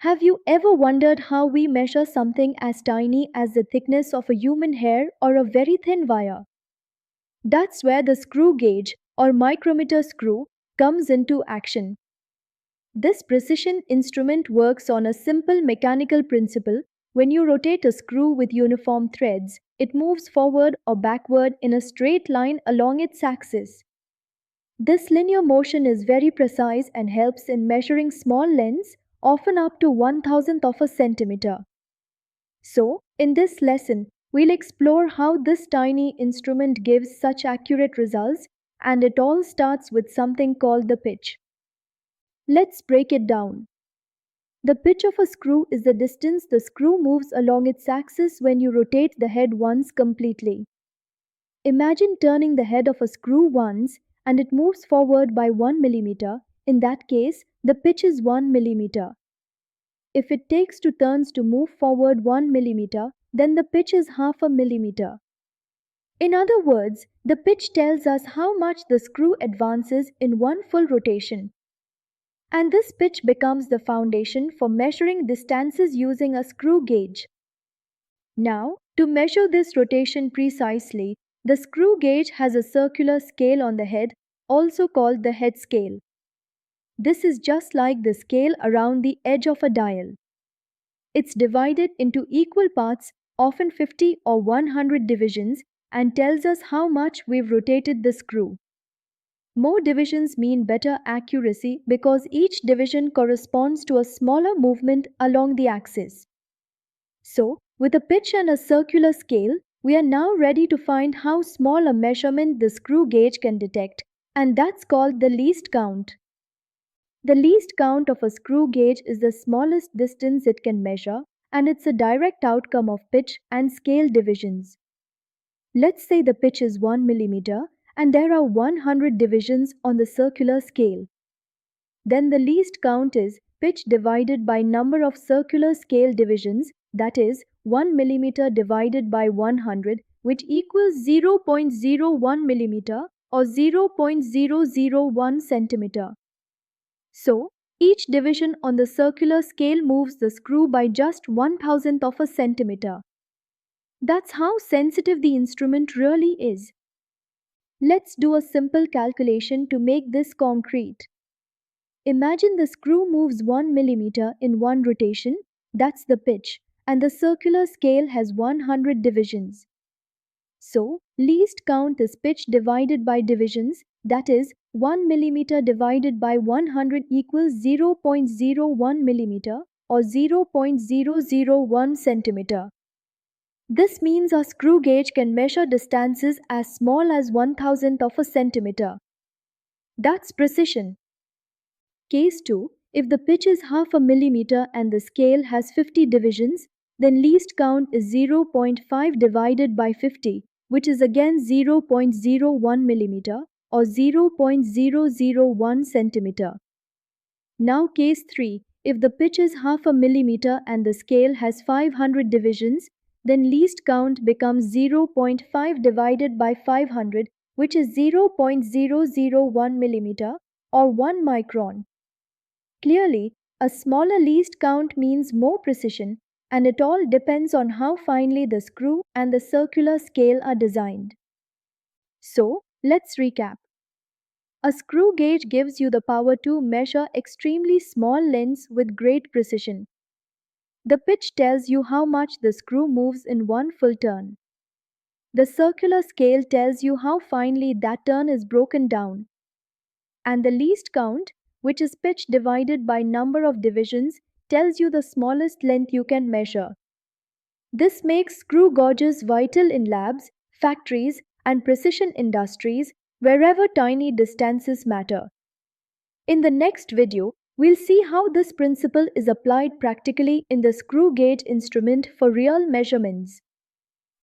Have you ever wondered how we measure something as tiny as the thickness of a human hair or a very thin wire? That's where the screw gauge or micrometer screw comes into action. This precision instrument works on a simple mechanical principle. When you rotate a screw with uniform threads, it moves forward or backward in a straight line along its axis. This linear motion is very precise and helps in measuring small lengths, often up to 1,000th of a centimeter. So, in this lesson, we'll explore how this tiny instrument gives such accurate results, and it all starts with something called the pitch. Let's break it down. The pitch of a screw is the distance the screw moves along its axis when you rotate the head once completely. Imagine turning the head of a screw once and it moves forward by 1 millimeter. In that case, the pitch is 1 millimeter. If it takes 2 turns to move forward 1 millimeter, then the pitch is half a millimeter. In other words, the pitch tells us how much the screw advances in one full rotation. And this pitch becomes the foundation for measuring distances using a screw gauge. Now, to measure this rotation precisely, the screw gauge has a circular scale on the head, also called the head scale. This is just like the scale around the edge of a dial. It's divided into equal parts, often 50 or 100 divisions, and tells us how much we've rotated the screw. More divisions mean better accuracy because each division corresponds to a smaller movement along the axis. So, with a pitch and a circular scale, we are now ready to find how small a measurement the screw gauge can detect, and that's called the least count. The least count of a screw gauge is the smallest distance it can measure, and it's a direct outcome of pitch and scale divisions. Let's say the pitch is 1 millimeter and there are 100 divisions on the circular scale. Then the least count is pitch divided by number of circular scale divisions, that is 1 millimeter divided by 100, which equals 0.01 millimeter or 0.001 centimeter. So, each division on the circular scale moves the screw by just 1,000th of a centimeter. That's how sensitive the instrument really is. Let's do a simple calculation to make this concrete. Imagine the screw moves 1 millimeter in one rotation, that's the pitch, and the circular scale has 100 divisions. So, least count is pitch divided by divisions, that is 1 millimeter divided by 100 equals 0.01 millimeter or 0.001 centimeter. This means our screw gauge can measure distances as small as 1,000th of a centimeter. That's precision. Case 2. If the pitch is half a millimeter and the scale has 50 divisions, then least count is 0.5 divided by 50, which is again 0.01 millimeter or 0.001 centimeter. Now case 3. If the pitch is half a millimeter and the scale has 500 divisions, then least count becomes 0.5 divided by 500, which is 0.001 millimeter or 1 micron. Clearly, a smaller least count means more precision, and it all depends on how finely the screw and the circular scale are designed. So, let's recap. A screw gauge gives you the power to measure extremely small lengths with great precision. The pitch tells you how much the screw moves in one full turn. The circular scale tells you how finely that turn is broken down. And the least count, which is pitch divided by number of divisions, tells you the smallest length you can measure. This makes screw gauges vital in labs, factories, and precision industries wherever tiny distances matter. In the next video, we'll see how this principle is applied practically in the screw gauge instrument for real measurements.